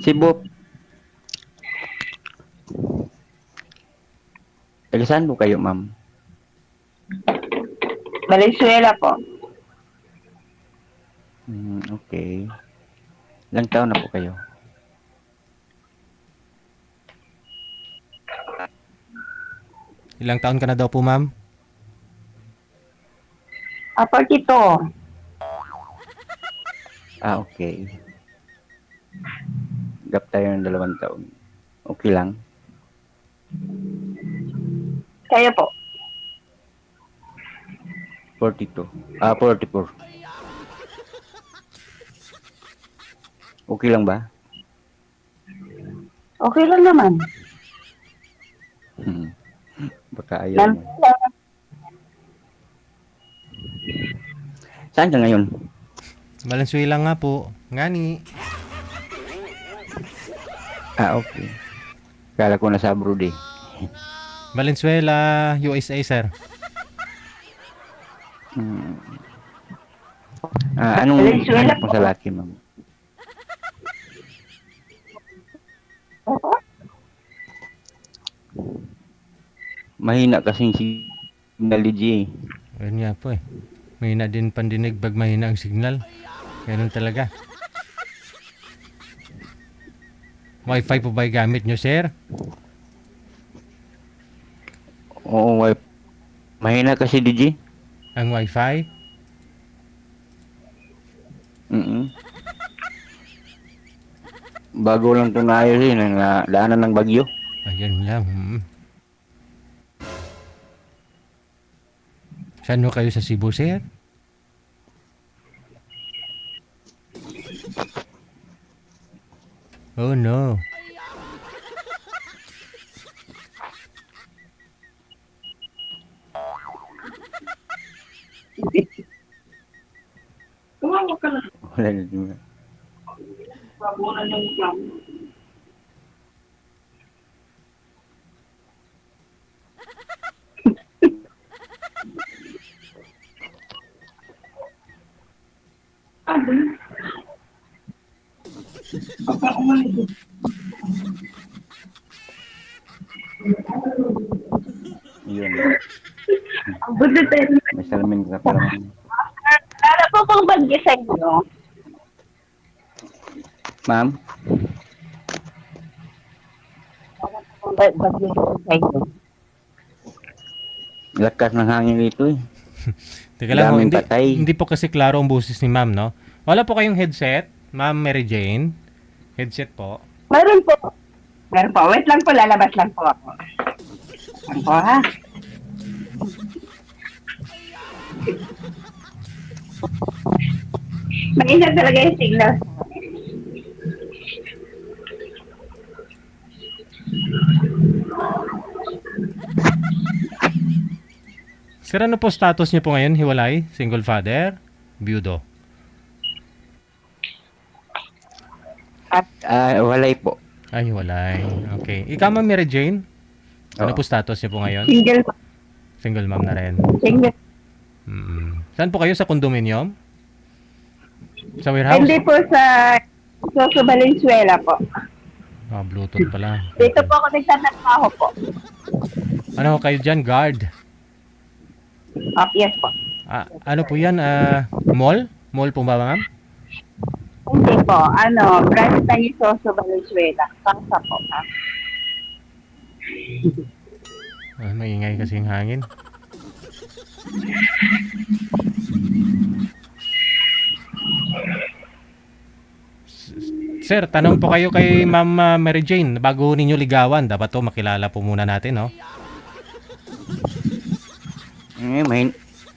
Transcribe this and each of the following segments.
Cebu. Taga saan po kayo, ma'am? Valenzuela po. Okay. Ilang taon na po kayo? Ilang taon ka na daw po, ma'am? 42. Okay. Gap tayo ng 2 taon. Okay lang. Kayo po. 42. 44. Okay lang ba? Okay lang naman. Baka ayaw mo. Saan ka ngayon? Valenzuela nga po. Ngani. Okay. Kala ko nasa abroad eh. Valenzuela, USA, sir. Anong Valenzuela hanap mo sa laki, ma'am? Mahina kasing signal ni G. Ayun nga po eh. Mahina din pandinig pag mahina ang signal. Ganun talaga. Wi-Fi po ba yung gamit nyo, sir? Oo, mahina kasi DJ. Ang Wi-Fi? Bago lang ito naayos eh, daanan ng bagyo. Ayun lang. Saan ho kayo sa Cebu, sir? Oh no. Tumawag ka na. Wala na din. Babunan yung plan. Ano? Baka umalis. Yun. Ang buti tayo. May salamin ka pala. Lala po kung bagyo sa inyo. Ma'am? Kung bagyo sa inyo. Lakas ng hangin dito eh. Teka lang, Daming patay. hindi po kasi klaro ang boses ni ma'am, no? Wala po kayong headset, ma'am Mary Jane? Headset po? Meron po. Meron po. Wait lang po. Lalabas lang po ako. Lang po ha. Mag-ingat talaga yung signal. Sir, ano po status niyo po ngayon? Hiwalay? Single father? Byudo? Walay po. Ay, hiwalay. Okay. Ikaw, ma'am Mary Jane? Ano Oo. po status niyo po ngayon? Single. Single ma'am na rin. Single. Saan po kayo? Sa condominium? Sa warehouse? Hindi po sa Valenzuela po. Bluetooth pala. Dito po ako nagtatrabaho po. Ano kayo dyan? Guard? Yes po. Ano po yan? Mall? Mall po ba, ma'am? Hindi po. Branch na yung Valenzuela. Kasa po. Ha? Maingay kasi yung hangin. Sir, tanong po kayo kay Ma'am Mary Jane. Bago ninyo ligawan, dapat to makilala po muna natin, no?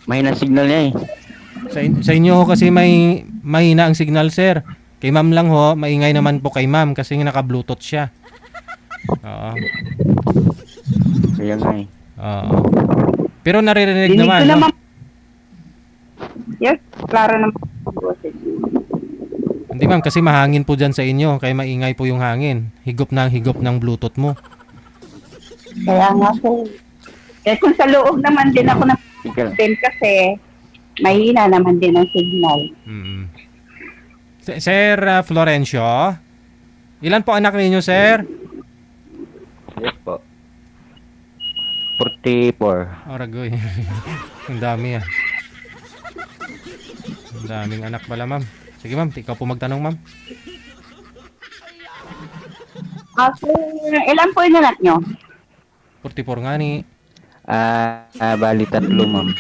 Mahina signal niya eh. Sa inyo ho kasi may mahina ang signal, sir. Kay ma'am lang ho, maingay naman po kay ma'am kasi naka-bluetooth siya. Oo. Kaya nga eh. Oo. Pero naririnig Dinig naman, ko no? naman. Yes, klaro naman. Hindi ma'am, kasi mahangin po dyan sa inyo. Kaya maingay po yung hangin. Higop ng bluetooth mo. Kaya nga po. Eh kung sa loob naman din ako Ikaw. din kasi mahina naman din ang signal. Sir Florencio, ilan po anak ninyo, sir? Yes po. 44. Aragoy. Ang dami ah. Ang daming anak pala, ma'am. Sige, ma'am. Ikaw po magtanong, ma'am. Sir, ilan po yung anak nyo? 44 nga ni. Bali 3, ma'am.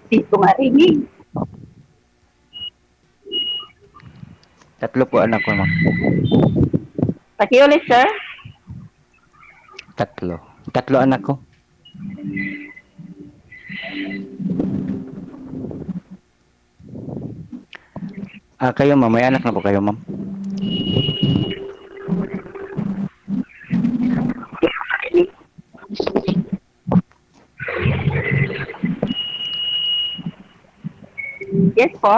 Hindi ko marinig. 3 po anak ko, ma'am. Pakiulit, sir. 3. 3 anak ko. Kayo, ma'am. May anak na po kayo, ma'am? Yes po.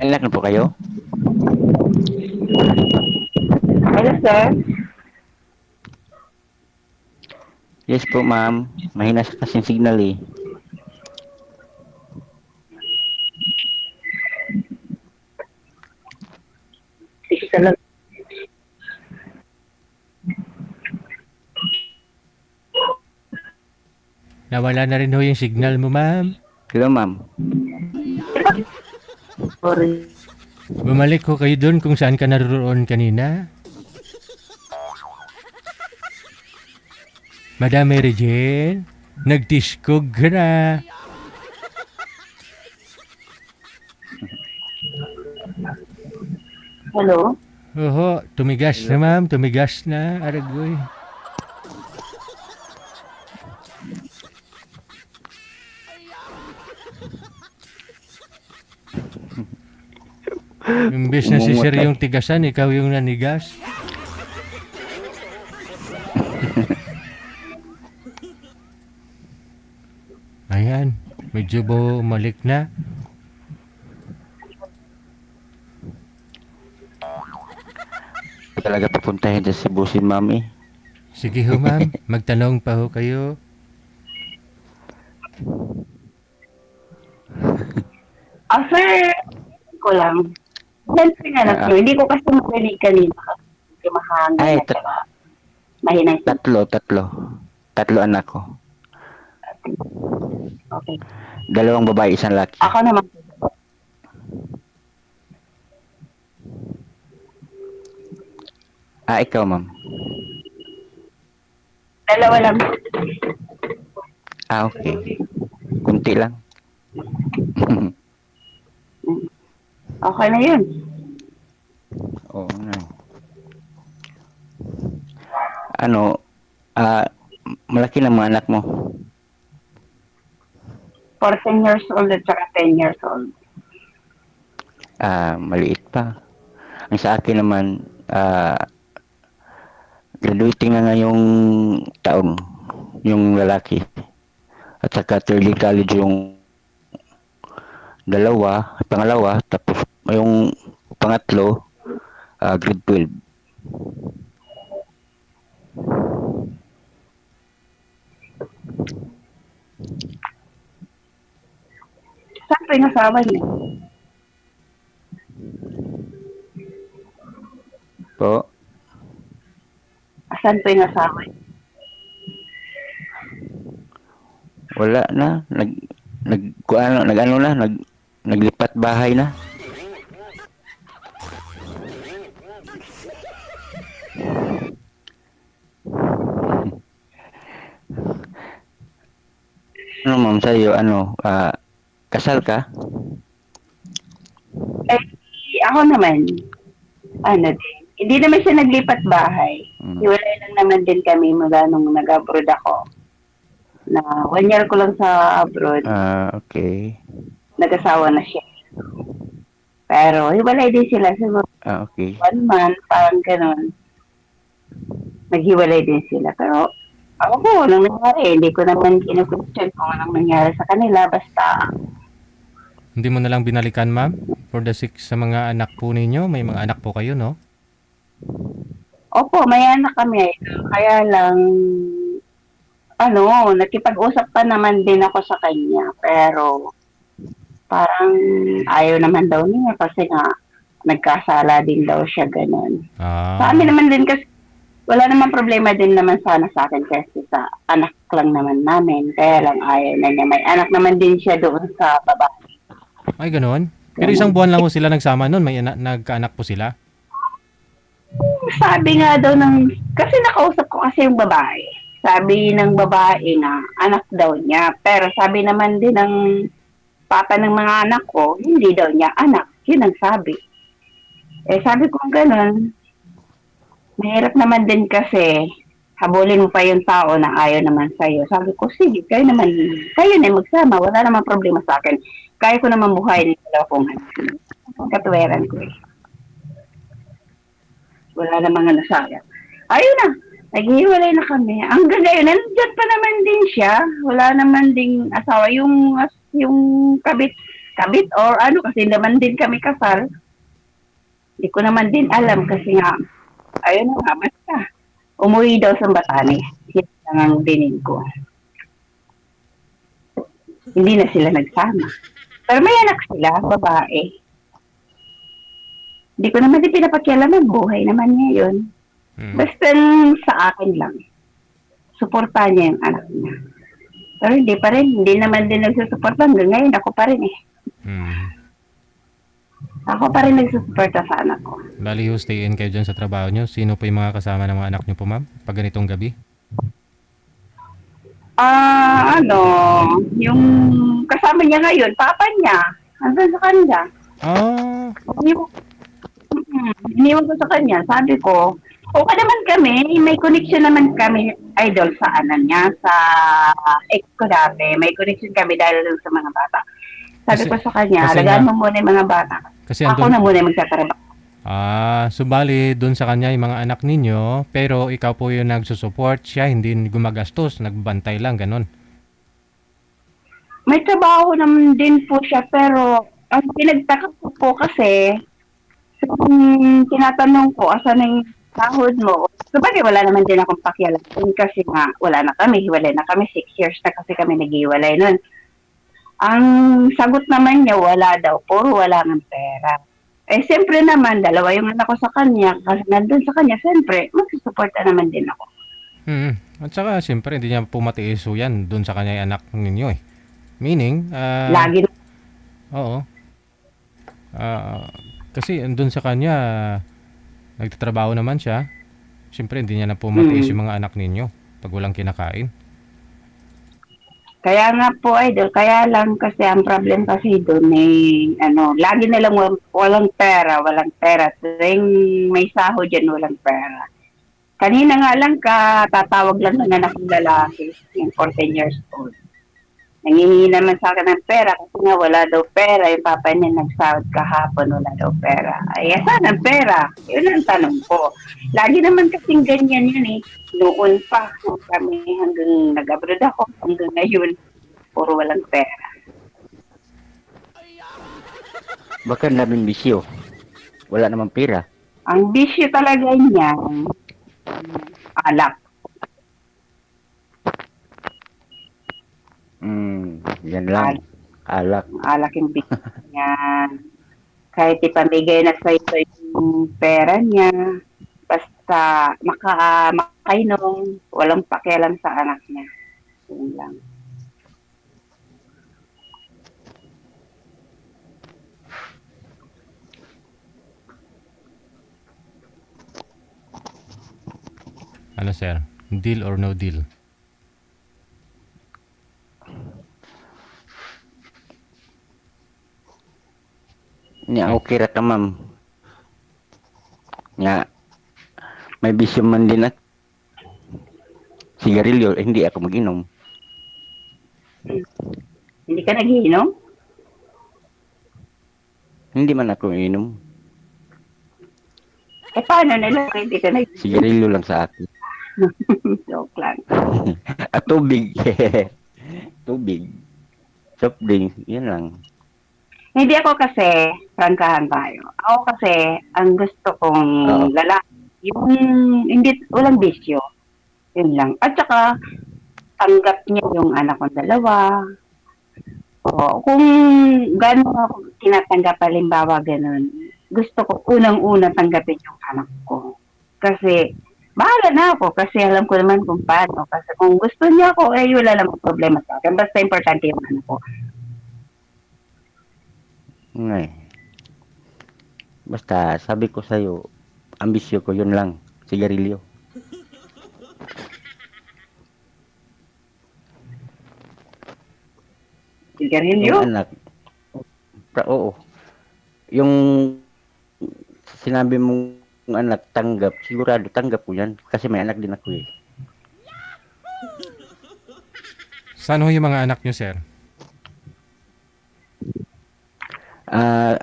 May anak na po kayo? Hello, sir. Yes po, ma'am. Mahina sa kasing signal eh. Isa lang. Nawala na rin ho yung signal mo, ma'am. Hello, ma'am. Sorry. Bumalik ko kayo doon kung saan ka naroon kanina. Madam Mary Jane, nagtiskog ka na. Hello? Oho, tumigas na, ma'am. Tumigas na. Aragoy. Imbes na si Sir yung tigasan, ikaw yung nanigas. Ayan, medyo bumalik na. Talaga papuntahin sa Cebu si ma'am eh. Sige ho, ma'am. Magtanong pa ho kayo. Sir, ko lang. Siyempre nga anak nyo, hindi ko kasi marinig kanina kasi mahangin Ay, at saka mahina yung 3 anak ko. Okay. 2 babae, 1 laki. Ako naman. Ikaw, ma'am. 2 lang. Okay. Kunti lang. Okay na yun. Oo na. Ano, malaki na mga anak mo. 14 years old at saka 10 years old. Maliit pa. Ang sa akin naman, graduating na ngayong taon, yung lalaki. At saka third year college yung pangalawa, tapos yung pangatlo, grade 12. Saan po yung asawa niya? Po, Saan po yung asawa niya? wala na. Naglipat bahay na. Ano, ma'am, sa'yo, kasal ka? Ako naman, hindi naman siya naglipat bahay. Hiwalay lang naman din kami mula nung nag-abroad ako. Na 1 year ko lang sa abroad, Okay. nag-asawa na siya. Pero hiwalay din sila. Siguro Okay. 1 month, parang ganun. Naghiwalay din sila. Pero ako po, walang nangyari. Hindi ko naman kinukwestiyon kung anong nangyari sa kanila. Basta, Hindi mo na lang binalikan, ma'am? For the sake sa mga anak po ninyo, may mga anak po kayo, no? opo, may anak kami. Kaya lang, nakipag-usap pa naman din ako sa kanya. Pero parang ayaw naman daw niya kasi nga nagkasala din daw siya ganun. Sa amin Ah, naman din kasi wala namang problema din naman sana sa akin kasi sa anak lang naman namin. Kaya lang ayaw na niya. May anak naman din siya doon sa babae. ay gano'n? Pero isang Ganun. buwan lang po sila nagsama nun, may nagkaanak po sila? Sabi nga daw kasi nakausap ko kasi yung babae. Sabi ng babae na anak daw niya. Pero sabi naman din ng papa ng mga anak ko, hindi daw niya anak. Yun ang sabi. Sabi ko ganun, mahirap naman din kasi habulin mo pa yung tao na ayaw naman sa'yo. Sabi ko, sige, kayo na magsama. Wala naman problema sa akin. Kaya ko naman buhay nila kung katuweran ko eh. Wala namang sayang. Ayun na, naghihiwalay na kami. Hanggang ngayon, nandiyan pa naman din siya. Wala naman ding asawa. Yung kabit or ano, kasi naman din kami kasal. Hindi ko naman din alam kasi nga, ayun na nga, basta. Umuwi daw sa Batanes. Yan lang ang dinig ko. Hindi na sila nagsama. Pero may anak sila, babae. Hindi ko naman din pinapakialaman. Buhay naman niya yun. Mm. Basta sa akin lang. Suportahan niya yung anak niya. Pero hindi pa rin. Hindi naman din nagsusuporta. Hanggang ngayon, ako pa rin eh. Mm. Ako pa rin nagsusuporta sa anak ko. Bali ho, stay in kayo dyan sa trabaho nyo. Sino po yung mga kasama ng mga anak nyo po, ma'am? Pag ganitong gabi? Yung kasama niya ngayon, papa niya, andun sa kanya. Ah, Iniwan ko sa kanya, sabi ko, okay naman kami, may connection naman kami, idol, sa niya, sa ex ko dati, may connection kami dahil dun sa mga bata. Sabi Kasi- ko sa kanya, kasi alagaan nga- mo muna yung mga bata. kasi Ako andun... na muna yung magtatrabaho. Subali doon sa kanya yung mga anak ninyo, pero ikaw po yung nagsusupport, siya hindi gumagastos, nagbantay lang, ganon. May trabaho naman din po siya, pero ang pinagtaka ko po kasi, tinatanong ko, asan yung sahod mo? Sabagay, wala naman din akong pakialam kasi nga, wala na kami, hiwalay na kami, 6 years na kasi kami naghiwalay nun. Ang sagot naman niya, wala daw, puro wala ng pera. Siyempre naman, dalawa yung anak ko sa kanya, kasi nandun sa kanya, siyempre, magsusuporta naman din ako. At saka, siyempre, hindi niya po matiis ho yan doon sa kanya yung anak ninyo eh. Meaning, Lagi oo. Kasi doon sa kanya, nagtatrabaho naman siya. Siyempre, hindi niya na po matiis yung mga anak ninyo pag walang kinakain. Kaya nga po, idol, kaya lang kasi ang problem kasi doon lagi nilang walang pera. Tuwing may sahod dyan, walang pera. Kanina nga lang tatawag lang ng anak ng lalaki, yung 14 years old. Nangihingi naman sa akin ng pera kasi nga wala daw pera. Yung papa niya nagsahod kahapon, wala daw pera. Ay, saan ang pera? Yun ang tanong ko. Lagi naman kasing ganyan yun eh. Noon pa kami hanggang nag-abroad ako, hanggang ngayon, puro walang pera. Baka namin bisyo. Wala namang pera. Ang bisyo talaga niya, alak. Yan lang. Alak. Alak yung bisyo niya. Kahit ipamigay na sa ito yung pera niya, basta makainom, walang pakialam sa anak niya. Yun lang. Ano sir? Deal or no deal? Nya okay ra ta ma'am. Nya may bisyo man din at sigarilyo, hindi ako mag-inom. Hindi ka nagiinom? Hindi man ako inom. Paano nila kung hindi ka nagiinom? Sigarilyo lang sa akin. Joke lang. At tubig. Tubig. Soft drinks, yan lang. Hindi ako kasi, prangkahan tayo. Ako kasi, ang gusto kong Oo. lalaki, yung hindi, walang bisyo. Yun lang. At saka, tanggap niya yung anak kong dalawa. O, kung gano'n ako tinatanggap, halimbawa gano'n, gusto ko unang-una tanggapin yung anak ko. Kasi, bahala na ako kasi alam ko naman kung paano. Kasi kung gusto niya ako, eh, wala namang problema sa akin. Basta importante yung anak ko. Ngay. Basta sabi ko sa'yo, ambisyo ko yun lang, sigarilyo. Sigarilyo? Yung anak, oo. Yung sinabi mong anak tanggap, sigurado tanggap ko yan. Kasi may anak din ako eh. Saan ho yung mga anak nyo, sir? Ah,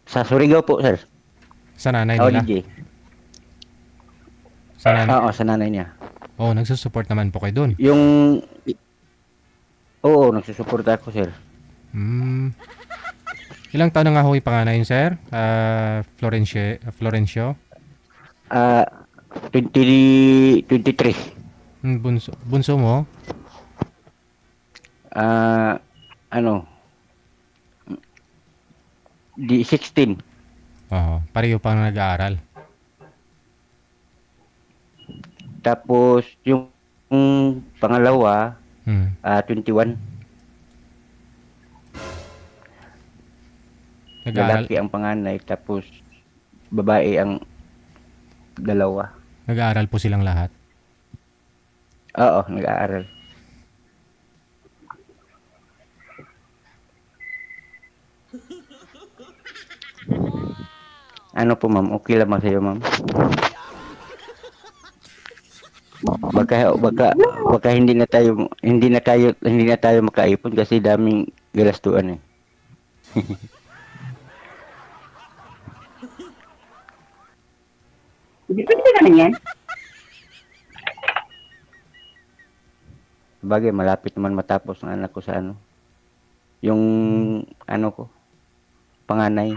sa Surigao po, sir. Sa nanay Oh, nila? DJ. Sa nanay? Oo, sa nanay niya. Oo, nagsusupport naman po kayo dun. Yung, oo, nagsusuporta ako, sir. Hmm. Ilang taon na nga ho yung panganay yun, sir? Florencio? Ah, 23. Bunso mo? Ah, ano, di 16. Oo, pareho pang nag-aaral. Tapos, yung pangalawa, Hmm. 21. Nag-aaral, Lalaki ang panganay, tapos babae ang dalawa. nag-aaral po silang lahat. Oo, nag-aaral. Ano po ma'am, okay lang ba sa'yo ma'am? Baka hindi na tayo makaipon kasi daming galastuan eh. Hindi pwede naman yan. Bagay, malapit naman matapos ng anak ko sa ano. Yung ano ko, panganay.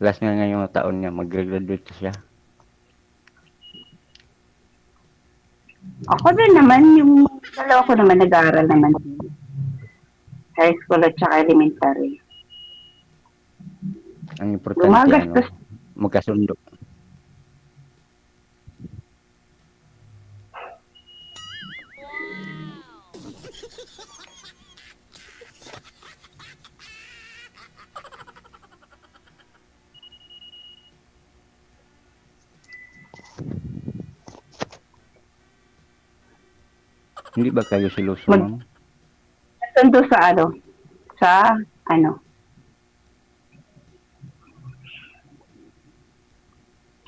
Last nga ngayong taon niya, mag-graduate siya. Ako din naman, yung dalawa ko naman nag-aaral naman. High school at saka elementary. Ang importante ano, Gumagastos. magkasundo. Hindi ba kayo siloso, ma'am? Sundo sa ano? Sa ano?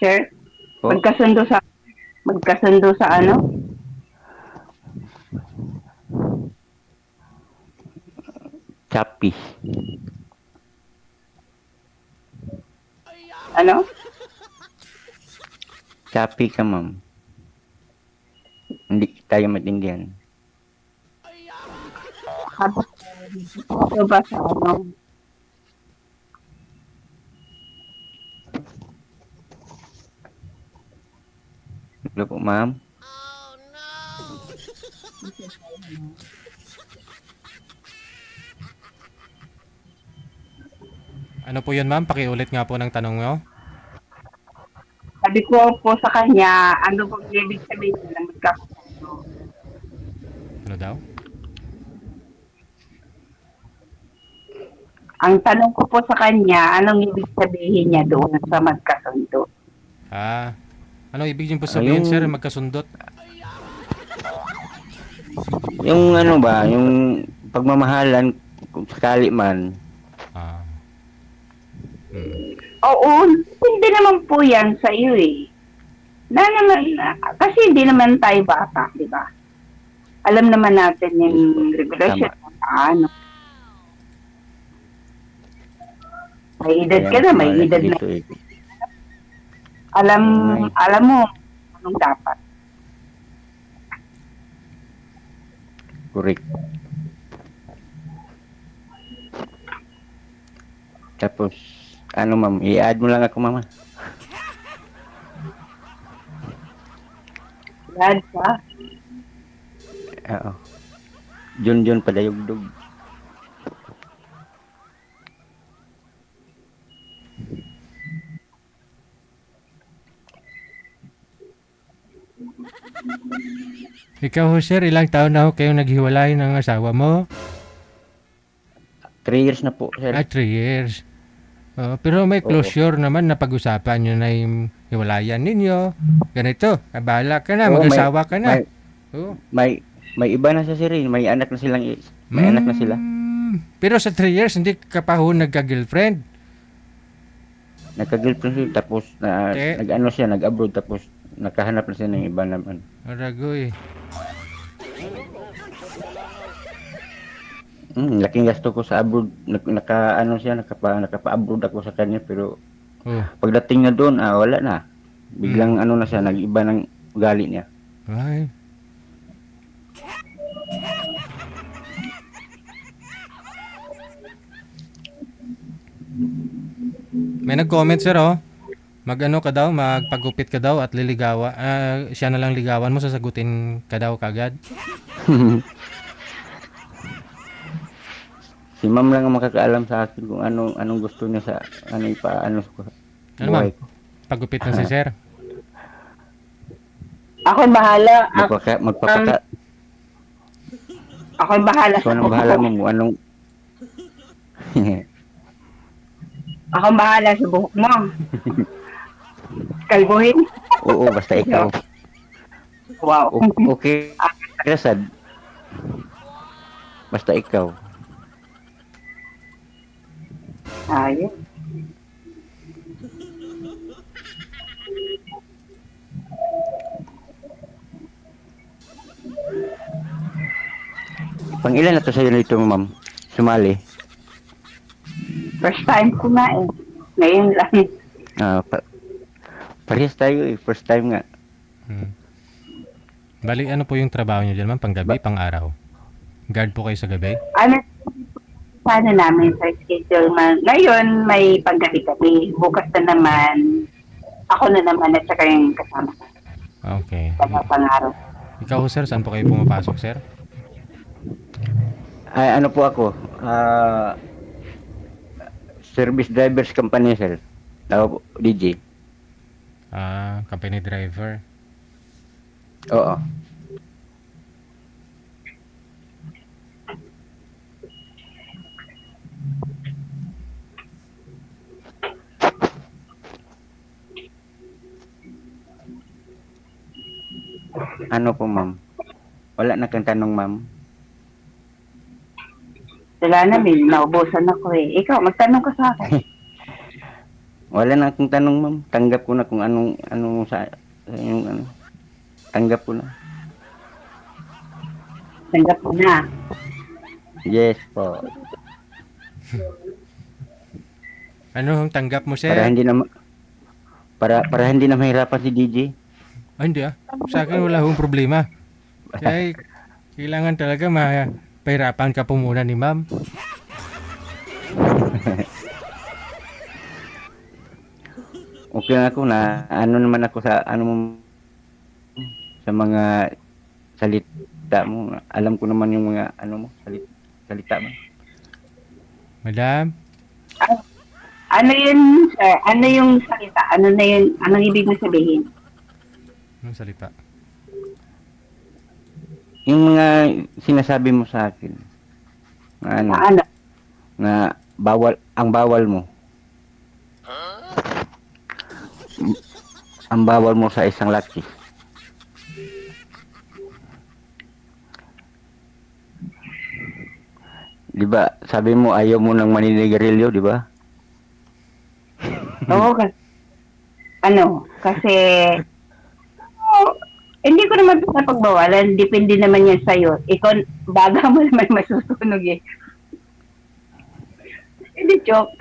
Sir? Po? Magkasundo sa ano? Chappy. Ano? Chappy ka, ma'am. Hindi tayo maintindihan. Ano ba sa ano? Hello po, ma'am. Ano po yun, ma'am? Pakiulit nga po ng tanong nyo. Sabi ko po sa kanya, ano bang ibig sabihin na magkakasundo? Ano daw? Ang tanong ko po sa kanya, anong ibig sabihin niya doon sa magkasundo? Ano ibig nyo po sabihin, yung- sir? Magkasundot? Yung ano ba, yung pagmamahalan, kung sakali man, Ah. Hmm. Oo, hindi naman po yan sa iyo eh. Kasi hindi naman tayo bata, di ba? Alam naman natin yung regulation kung paano. May edad ka na, may wala edad na. dito eh. Alam mo anong dapat. Correct. Tapos, ano ma'am, i-add mo lang ako mama. Brad pa. Oo. Jun padayugdog. Ikaw ho, sir, ilang taon na ho kayo naghiwalay ng asawa mo? 3 years na po, sir. 3 years. Pero may Oo. closure naman na pag-usapan nyo na yung hiwalayan ninyo. Ganito, bahala ka na, Oo, mag-asawa ka na. May, Oo. may iba na sa sir, eh. May anak na silang may anak na sila. Pero sa 3 years, hindi ka pa ho nagka-girlfriend. Nagka-girlfriend siya, tapos Te. nag-ano siya, nag-abroad, tapos nakahanap na siya ng iba naman. Aragoy. Laking gasto ko sa abroad. Naka-ano siya, nakapa-abroad ako sa kanya, pero Oh. pagdating na doon, wala na. Biglang ano na siya, nag-iba ng ugali niya. Ay. May nag-comment, sir, oh. Mag-ano ka daw, magpagupit ka daw at liligawa. Siya na lang ligawan mo, sasagutin ka daw kagad. Si ma'am lang ang makakaalam sa akin kung anong gusto niya sa ano ko. Ano, ma'am? Pagupit na si sir. Ako'y bahala. Ako'y bahala So, sa anong buhok bahala ko. mo kung anong Ako'y bahala sa buhok mo. Kalbuhin. Oo, basta ikaw. Wow. Okay, Rasad. Basta ikaw. Ayun. Pang ilan na to sa'yo nito, ma'am? Sumali. First time ko na eh. Ngayon lang. Parehas tayo eh. First time nga. Bali, ano po yung trabaho nyo dyan, ma'am? Pang-gabi, pang-araw? Guard po kayo sa gabi? Ano, sana namin sa schedule man. Ngayon, may paggabi kami. Bukas na naman, ako na naman at saka yung kasama ko. Okay. Sa pangaraw. Ikaw, sir, saan po kayo pumapasok, sir? Ay, ano po ako? Service drivers company, sir. Tawag po, DJ. Company driver. Oo. Ano po, ma'am? Wala na kang tanong, ma'am. Wala na, may naubusan ako eh. Ikaw, magtanong ka sa akin. Wala na akong tanong, ma'am. Tanggap ko na kung anong sa yung ano. Tanggap ko na. Tanggap ko na. Yes po. Ano ang tanggap mo, sir? Para hindi na mahirapan si DJ. Hindi ah. Sa akin wala hong problema. Kaya kailangan talaga pahirapan ka po muna ni ma'am. Okay na ako na ano naman ako sa sa mga salita mo. Alam ko naman yung mga salita mo. Madam? Ano yun, sir? Ano yung salita? Ano na yun? Anong ibig mo sabihin? Anong salita? Yung mga sinasabi mo sa akin. Na Ano? na ang bawal mo. Ang bawal mo sa isang laki. Di ba? Sabi mo ayaw mo ng maninigarilyo, di ba? Oo, kasi hindi ko naman ito napagbawalan. Depende naman yan sa'yo. Ikaw, baga mo naman masusunog eh. Hindi, joke.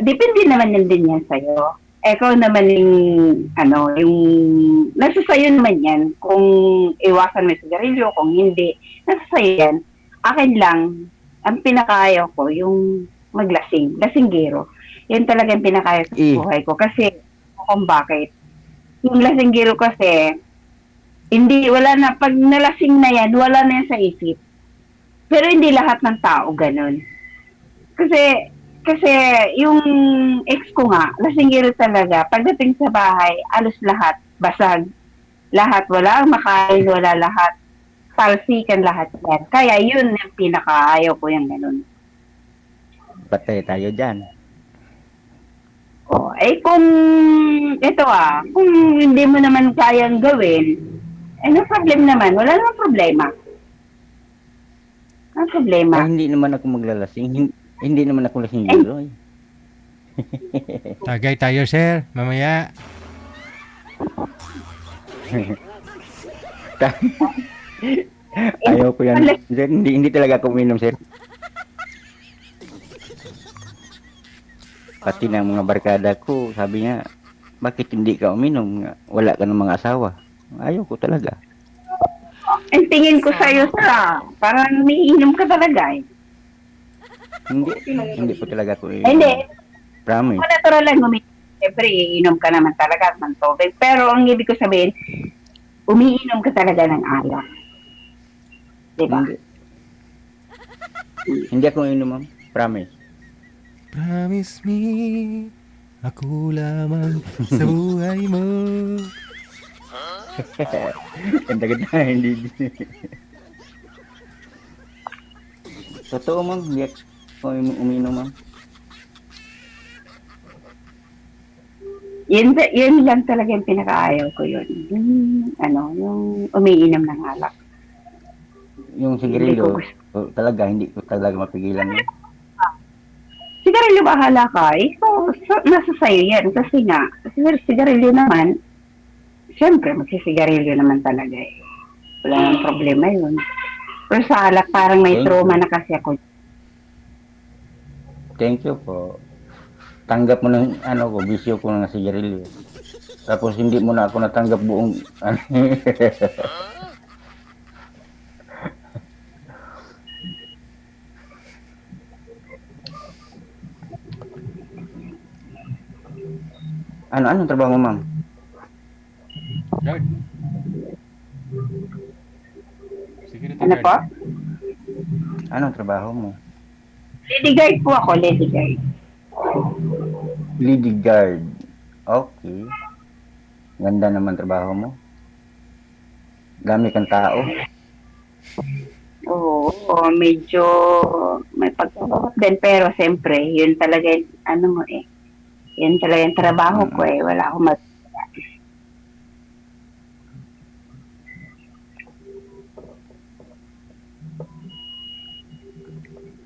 Depende naman yan din yan sa'yo. Ikaw naman yung nasa sa'yo naman yan. Kung iwasan mo yung sigarilyo, kung hindi, nasa sa'yo yan. Akin lang, ang pinakayaw ko, yung lasinggero. Yan talaga yung pinakayaw sa buhay ko. Kasi, kung bakit, yung lasinggero kasi, Hindi, wala na. Pag nalasing na yan, wala na yan sa isip. Pero hindi lahat ng tao ganun. Kasi yung ex ko nga, lasinggero talaga. Pagdating sa bahay, alos lahat, basag. Lahat, wala makain, wala lahat. Talsikan lahat yan. Kaya yun yung pinakaayaw ko yung ganun. Patay tayo dyan. Oh, kung kung hindi mo naman kayang gawin, no problem naman. Wala namang problema. Ang problema. Ay, hindi naman ako maglalasing. Hindi naman ako lasing dito. Tagay tayo, sir. Mamaya. Ayaw ko yan. Sir, hindi talaga ako uminom, sir. Pati ng mga barkada ko, sabi niya, bakit hindi ka uminom? Wala ka ng mga asawa. Ayaw ko talaga. Ang tingin ko sa'yo, sa parang umiinom ka talaga eh. Hindi po talaga ako Hindi. Promise. Natural lang umiinom. Siyempre, iinom ka naman talaga ng tubig. Pero ang ibig ko sabihin, umiinom ka talaga ng alak. Diba? Hindi ako inom, ma'am. Promise. Promise me, ako lamang sa buhay mo. Ganda-ganda, hindi. Totoo, ma'am. Hindi ako uminom, ma'am. Yun lang talaga yung pinakaayaw ko yun. Yung umiinom ng alak. Yung sigarilyo, hindi ko talaga mapigilan yun. Sigarilyo bahala ka. Nasa sayo yan. Kasi nga, sigarilyo naman, siyempre, magsisigarilyo naman talaga eh. Wala nang problema yun. Pero sa alak, parang may trauma na kasi ako. Thank you po. Tanggap mo ng bisyo ko ng sigarilyo. Tapos hindi mo na ako natanggap buong anong trabaho mo, ma'am? Guard. Security Ano guard. po? Anong trabaho mo? Lady guard po ako, lady guard. Lady guard. Okay. Ganda naman trabaho mo. Dami kang tao. Oo, medyo may pagkakot din. Pero siyempre, yun talaga yung, yun talaga yung trabaho ko eh. Wala akong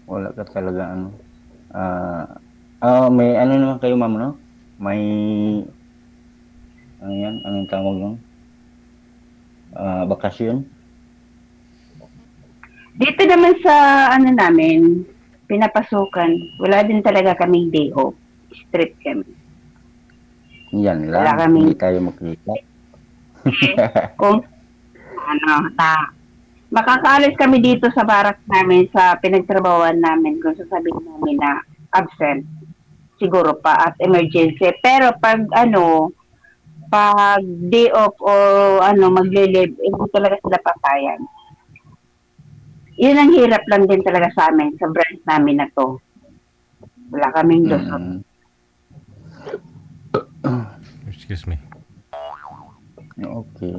Wala ka talaga may naman kayo, ma'am, no? May anong tawag nun? Bakasyon? Dito naman sa namin, pinapasukan, wala din talaga kaming day off. Straight kami. Yan lang. Wala kaming- Hindi tayo makikita. Kung makakaalis kami dito sa barak namin, sa pinagtrabawan namin, kung sasabihin namin na absent, siguro pa at emergency. Pero pag day off o magle-leave, hindi talaga sila papayan. Yun ang hirap lang din talaga sa amin, sa branch namin na to. Wala kaming lusot. Excuse me. Okay.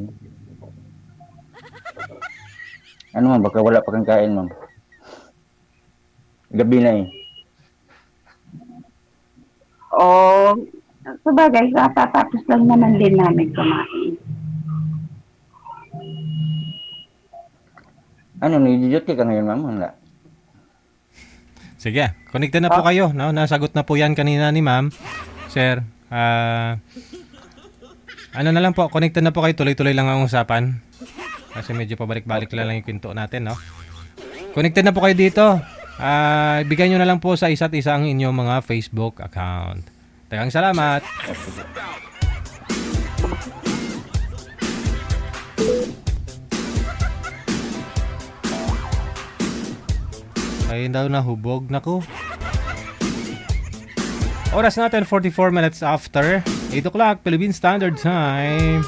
Ano, ma'am? Baka wala pa kang kain, ma'am. Gabi na eh. O, sabagay, katatapos lang naman din namin kumain. Nag-duty ka ngayon, ma'am? Wala. Sige, connected na po kayo. No? Nasagot na po yan kanina ni ma'am. Sir, ano na lang po, connected na po kayo. Tuloy-tuloy lang ang usapan. Kasi medyo pabalik-balik lang yung kwento natin, no? Connected na po kayo dito. Bigyan nyo na lang po sa isa't isa ang inyong mga Facebook account. Daghang salamat. Ayun daw nahubog. Naku. Oras natin 44 minutes after 8 o'clock Philippine Standard Time.